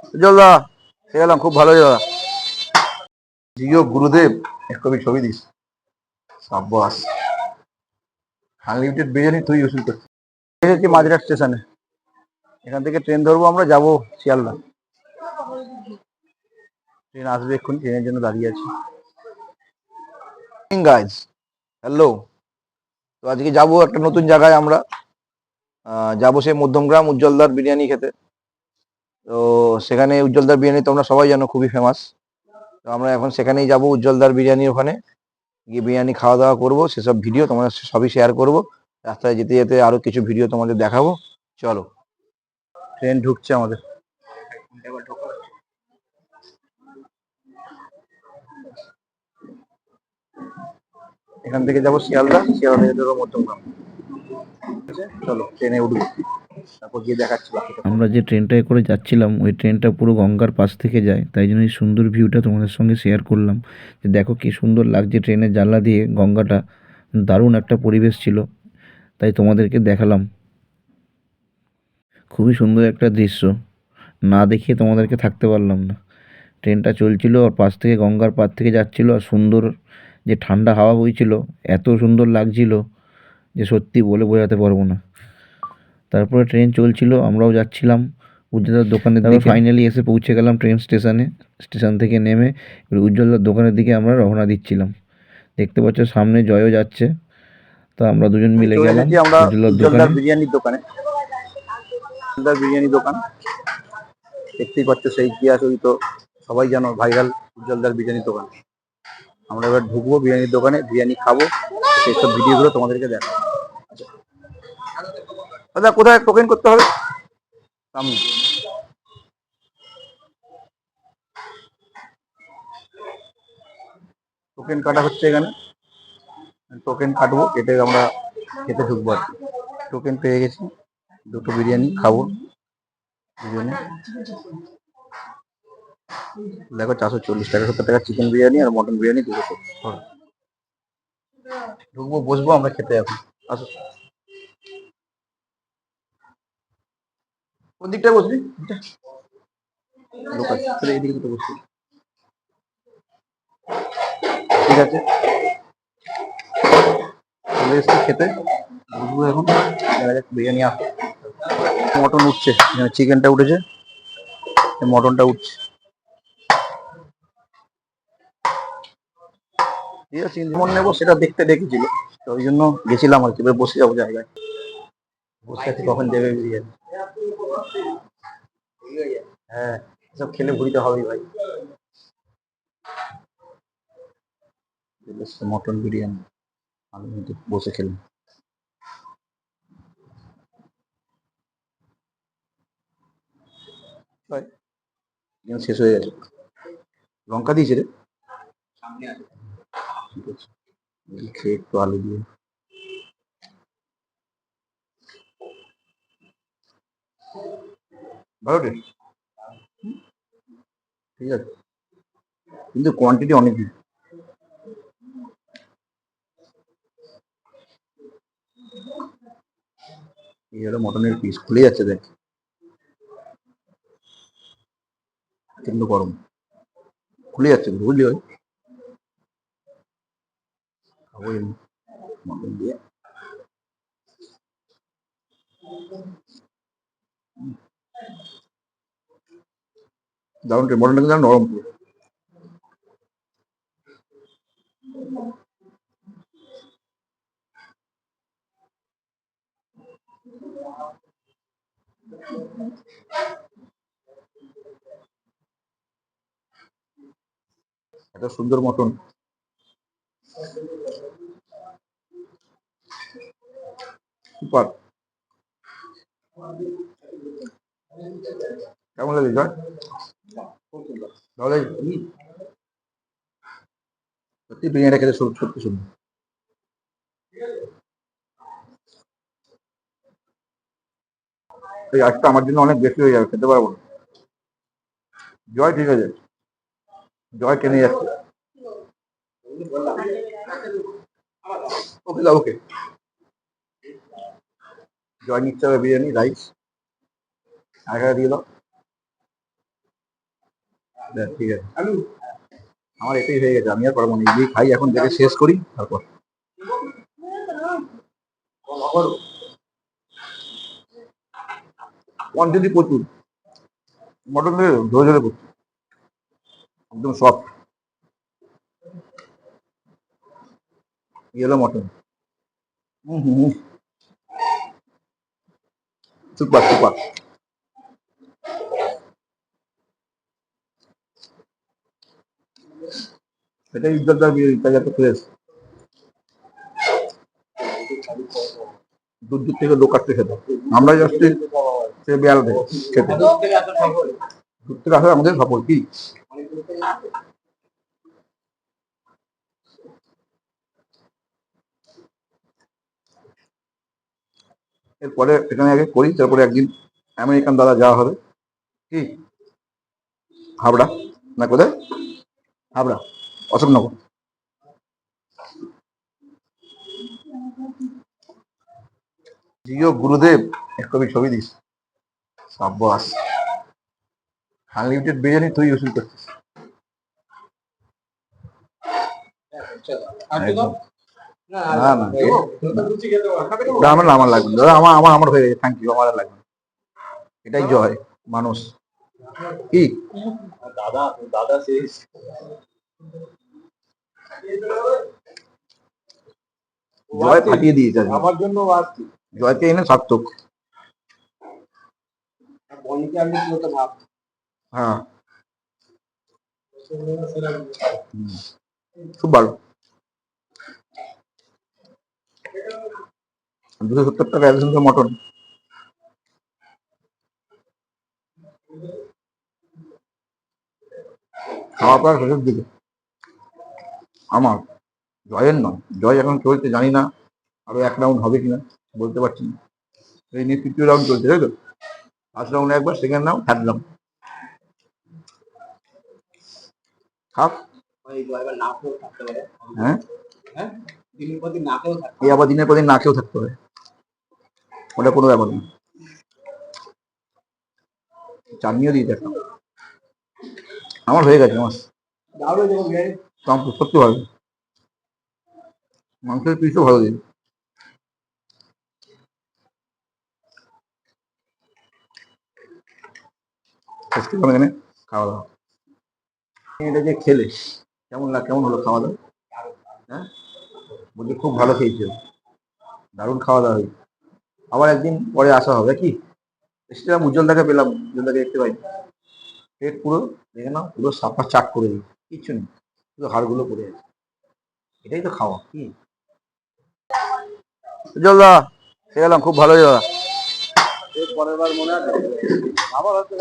উজ্জ্বলদা খেয়ে গেলাম, খুব ভালো দাদা। জিও গুরুদেব, এক কপি ছবি দিস। সাব্বাস, আনলিমিটেড বিরিয়ানি তুই ইউজ করছিস। এসেছি মাঝরাট স্টেশনে, এখান থেকে ট্রেন ধরবো, আমরা যাবো শিয়ালদা। ট্রেন আসবে এক্ষুনি, ট্রেনের জন্য দাঁড়িয়ে আছি। Guys, hello. তো আজকে যাবো একটা নতুন জায়গায় আমরা, যাবো সেই মধ্যমগ্রাম উজ্জ্বলদার বিরিয়ানি খেতে। তো সেখানে উজ্জ্বলদার বিরিয়ানি তোমরা সবাই জানো খুবই ফেমাস। তো আমরা এখন সেখানেই যাবো, উজ্জ্বলদার বিরিয়ানি ওখানে গিয়ে বিরিয়ানি খাওয়া দাওয়া করবো, সেসব ভিডিও তোমাদের সবই শেয়ার করবো। রাস্তায় যেতে যেতে আরো কিছু ভিডিও তোমাদের দেখাবো। চলো, ট্রেন ঢুকছে আমাদের। এখান থেকে যাবো শিয়ালদা, শিয়ালদা থেকে যাবো মধ্যমগ্রাম। চলো ট্রেনে উঠবো, তারপর গিয়ে দেখাচ্ছি বাকিটা। আমরা যে ট্রেনটায় করে যাচ্ছিলাম ওই ট্রেনটা পুরো গঙ্গার পাশ থেকে যায়, তাই জন্য এই সুন্দর ভিউটা তোমাদের সঙ্গে শেয়ার করলাম। যে দেখো কি সুন্দর লাগছে ট্রেনের জানলা দিয়ে গঙ্গাটা, দারুণ একটা পরিবেশ ছিল, তাই তোমাদেরকে দেখালাম। খুবই সুন্দর একটা দৃশ্য, না দেখিয়ে তোমাদেরকে থাকতে পারলাম না। ট্রেনটা চলছিল আর পাশ থেকে গঙ্গার পাড় থেকে যাচ্ছিল, আর সুন্দর যে ঠান্ডা হাওয়া বইছিল, এত সুন্দর লাগছিল যে সত্যি বলে বোঝাতে পারবো না। তারপরে ট্রেন চলছিল, আমরাও যাচ্ছিলাম উজ্জ্বলদার দোকানের দিকে। ফাইনালি এসে পৌঁছে গেলাম ট্রেন স্টেশনে। স্টেশন থেকে নেমে উজ্জ্বলদার দোকানের দিকে আমরা রওনা দিচ্ছিলাম। দেখতে পাচ্ছ সামনে জয়ও যাচ্ছে, তো আমরা দুজন মিলে গেলাম আমরা উজ্জ্বলদার উজ্জ্বলদার দোকানে। বিরিয়ানির দোকানে, উজ্জ্বলদার বিরিয়ানি দোকান দেখতেই পাচ্ছ, সেই ইতিহাসই তো সবাই জানো, ভাইরাল উজ্জ্বলদার বিরিয়ানি দোকান। আমরা এবার ঢুকবো বিরিয়ানির দোকানে, বিরিয়ানি খাবো, সেইসব ভিডিওগুলো তোমাদেরকে দেখাবো। দাদা কোথায় টোকেন করতে হবে? সামনে টোকেন কাটা হচ্ছে, এখানে টোকেন কাটবো, কেটে আমরা খেতে ঢুকবো আর কি। টোকেন পেয়ে গেছি, দুটো বিরিয়ানি খাবো দুজনে। দেখো 440 টাকা, 70 টাকা চিকেন বিরিয়ানি আর মটন বিরিয়ানি 270। ঢুকবো, বসবো আমরা খেতে এখন। আসো, কোন দিকটায় বসবি? লোক আছে তাহলে এইদিকে দুটো বসবি। ঠিক আছে, চলে এসছি খেতে, বসবো এখন। দেখা যাক বিরিয়ানি আসে। মটন উঠছে, চিকেনটা উঠেছে, মটনটা উঠছে। ঠিক আছে, যেমন নেবো সেটা দেখতে ডেকেছিল, তো ওই জন্য গেছিলাম আর কি। এবার বসে যাবো জায়গায়, বসে আছি কখন দেবে বিরিয়ানি। হ্যাঁ, এসব খেলে ভুলতে হবেই ভাই। মটন বিরিয়ানি আমি কিন্তু বসে খেলাম। শেষ হয়ে গেছে, লঙ্কা দিয়েছে রে, ঠিক আছে খেয়ে একটু আলু দিয়ে। ভালো টেস্ট, ঠিক আছে, কিন্তু কোয়ান্টিটি অনেক বেশি। এই হলো মটনের পিস, খুলে যাচ্ছে দেখ, কিন্তু গরম খুলে যাচ্ছে, বুঝলি ভাই। খাবো মটন দিয়ে। দারুণ টেস্ট, মটনটা কিন্তু নরম পুরো। এত সুন্দর মটন, সুপার। কেমন লাগে জয়? ভালো লাগে সত্যি, বিরিয়ানিটা খেতে সত্যি সুন্দর। এই আজটা আমার জন্য অনেক বেশি হয়ে যাবে, খেতে পারবো না। জয় ঠিক আছে, জয় টেনে যাচ্ছে। ওকে ওকে, জয় নিচ্ছে হবে বিরিয়ানি রাইস, আগে দিয়ে দাও। দেখ, ঠিক আছে, আমার এটাই হয়ে গেছে, আমি আর পারবো না, এই দিয়ে খাই এখন, দেখে শেষ করি তারপর। কোয়ান্টিটি প্রচুর, মটন থেকে ঝরে ঝরে পড়ছে, একদম সফট। হলো মটন। হুম হুম হুম, সুপার সুপার। এটাই ইজ্জতদার বিরিয়ানি, তাই এত ফ্রেশ। দূর দূর থেকে লোক আসতে খেতে, আমরা যাচ্ছি সে বেয়াল থেকে খেতে, দূর থেকে আসলে আমাদের সফল কি। এরপরে এখানে আগে করি, তারপরে একদিন আমেরিকান দাদা যাওয়া হবে কি, হাবড়া না কোথায়, হাবড়া, অশোকনগর। জিও গুরুদেব, এক কবি ছবি দিস, সাব্বাস। আনলিমিটেড বিরিয়ানি তুই ইউজ করছিস একদম। না না, ওটা আমার আমার লাগবে না দাদা, আমার আমার আমার হয়ে গেছে, থ্যাংক ইউ, আমার আর লাগবে না। এটাই জয় মানুষ কি। দাদা দাদা শেষ, জয় ফাটিয়ে দিয়েছে আজকে। আমার জন্য আসছি, জয়কে এনে সার্থক। হ্যাঁ, খুব ভালো। 270 টাকা একজন মটন। খাওয়া পড়া শেষের দিকে আমার, জয়ের নয়, জয় এখন চলছে, জানি না আরো এক রাউন্ড হবে কিনা, বলতে পারছি না। এই নিয়ে তৃতীয় রাউন্ড চলছে, তাই তো, ফার্স্ট রাউন্ড একবার, সেকেন্ড রাউন্ড, থার্ড রাউন্ড। খাক, হ্যাঁ, এই আবার দিনের পর দিন না খেয়েও থাকতে হবে, ওটা কোনো ব্যাপার না। চাটনিও দিয়ে দেখলাম, আমার হয়ে গেছে মাস, সত্যি ভালো, মাংসের পিসও ভালো দিন। এখানে খাওয়া দাওয়া, এটা যে খেলে কেমন হলো খাওয়া দাওয়া, হ্যাঁ, বলছি খুব ভালো খেয়েছে, দারুণ খাওয়া দাওয়া হয়েছে। আবার একদিন পরে আসা হবে কি, এসেছিলাম উজ্জ্বলদাকে পেলাম, উজ্জ্বলদাকে দেখতে পাই, পেট পুরো দেখে না, পুরো সাপা চাট করে দিই, কিচ্ছু নেই, শুধু হাড়গুলো পড়ে আছে, এটাই তো খাওয়া কি। উজ্জ্বলদা, সে গেলাম, খুব ভালো দাদা। পরের বার মনে আছে আবার হয়তো